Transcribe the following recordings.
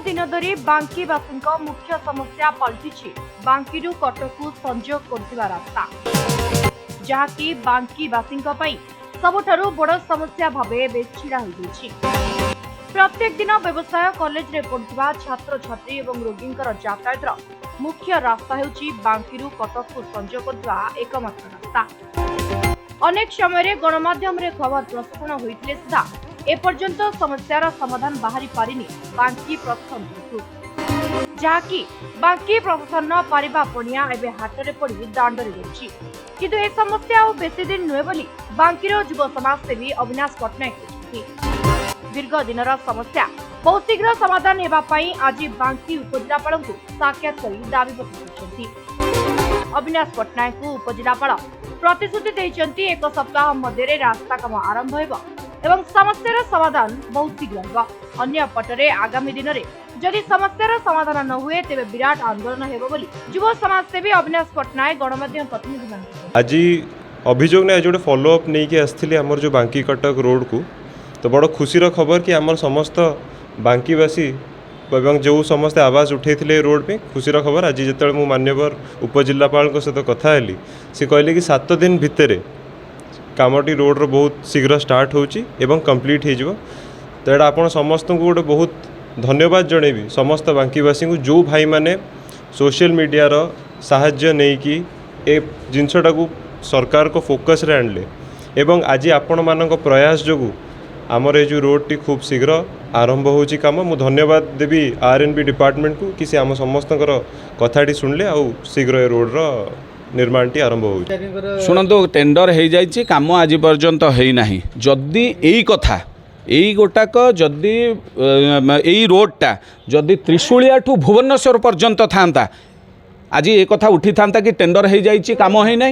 दिन धरी बांकीवासी मुख्य समस्या पलटि बांकीरू कटकू संजोग करथिबा रास्ता जहाँकि बांकीवासी सबुठारु बड़ समस्या भावे छिड़ा होइछि। प्रत्येक दिन व्यवसाय कॉलेज रे पढ़ुवा छात्र छात्री एवं रोगींकर यातायातर मुख्य रास्ता हेउछि बांकीरू कटकू संजोग करथिबा एकमात्र रास्ता। अनेक समय गणमाध्यम रे खबर प्रसारण होइतिले सुधा एपर्यंत समस्यार समाधान बाहरी पारिनी बांकी प्रशासन जहाँकि बांकी प्रशासन न पारिबा पणिया एबे हाटरे पड़ी दांडरे रहिछि। किंतु ए समस्या और बेसी दिन नुहे बोली बांकीर युव समाजसेवी अविनाश पट्टनायक कहते। दीर्घ दिनर समस्या बहुत शीघ्र समाधान हेबा पई आज बांकी उपजिलापाल को साक्षात कर दाबीपत्र करछन्ति। अविनाश पट्टनायक को उपजिलापाल प्रतिश्रुति देइछन्ति एक सप्ताह मध्य रास्ता काम आरंभ हेबो एवं समस्यार समाधान बहुत शीघ्र हेबो। अन्य पटरे आगामी दिन में जदि समस्यार समाधान न हुए तेबे विराट आंदोलन हेबो बोली युव समाजसेवी अविनाश पट्टनायक गणमाध्यम प्रतिनिधि आज अभियोग ने आज गोटे फॉलोअप नहीं कि आसती आमर जो बांकी कटक रोड को तो बड़ खुशीर खबर कि आमर समस्त बांकीवासी एवं जो समस्त आवाज उठे रोड पे खुशीर खबर। आज जिते मु मान्यवर उपजिलापाल सहित कथा हेली सी कहले कि 7 दिन भितर कामटी रोड रो बहुत शीघ्र स्टार्ट होची एवं कंप्लीट हो तो यहाँ आप समस्त को गोटे बहुत धन्यवाद जनइबी समस्त बांकीवासी को जो भाई माने सोशल मीडिया रो साहाय्य नहीं कि ए जिनसटा को सरकार को फोकस रे आणले एवं आज आपण मानक प्रयास जोगु आमर ये जो रोड टी खूब शीघ्र आरंभ होची काम। मु धन्यवाद देवी आरएनबी डिपार्टमेंट को कि से आम समस्त कथाटी शुणले आ शीघ्र ये रोड रो निर्माण टी आरंभ हो। शुणु टेंडर हो जाइए कम आज पर्यंत होना जदि यही कथा यही गोटाक जदि यही रोडटा जदि त्रिशूलिया ठू भुवनेश्वर पर्यंत था आज ये कथा उठी था कि टेंडर हो जाइए कम होना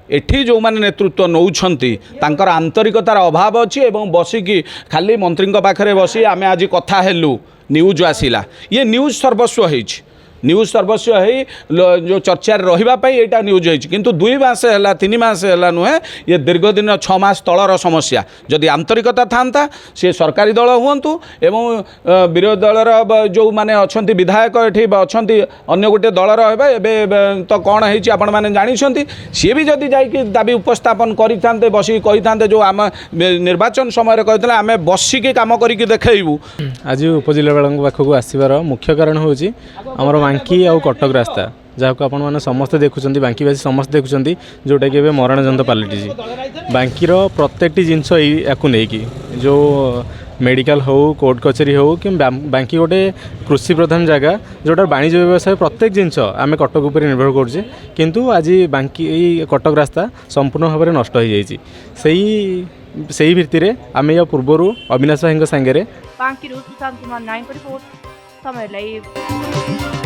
एठी जो माने नेतृत्व नौछंती तांकर आंतरिकतार अभाव अच्छी एवं बसिकी खाली मंत्री पाखे बसी आमे आज कथा हेलु न्यूज आसिला ये न्यूज सर्वस्व होइछि न्यूज सर्वस्व है जो चर्चा रही यहाँ न्यूज होती किंतु 2 मास है 3 मास है नुहे ये दीर्घ दिन 6 मास तलर समस्या जदि आंतरिकता था सी सरकारी दल हूँ एवं विरोधी दलर जो मैंने अच्छा विधायक ये अच्छा अन्य गोटे दलर हे तो कौन है आपण मैंने जानते सी भी जदि जाकि दाबी उपस्थापन करते बसिक कही था जो आम निर्वाचन समय कहते आम बसिक कम करके देखू। आज उपजिलापाल पाखक आसबार मुख्य कारण हूँ आमर बांकी आउ कटक रास्ता जहाँ को आपण समस्ते देखुं बांकीवासी समस्त देखुं जोटा कि मरणजंत पलटि बांकीर प्रत्येक जिनस या नहीं जो मेडिकल हो कोर्ट कचेरी हो कि बांकी गोटे कृषि प्रधान जगह जोटा वाणिज्य व्यवसाय प्रत्येक जिनस आम कटक उपर निर्भर करुचे किंतु आज बांकी कटक रास्ता संपूर्ण भाव में नष्ट हो जाइए से भित्ति आम या पूर्वर अविनाश भाई सांगे बांकी सुशांत कुमार नायक रिपोर्ट समय लाइव।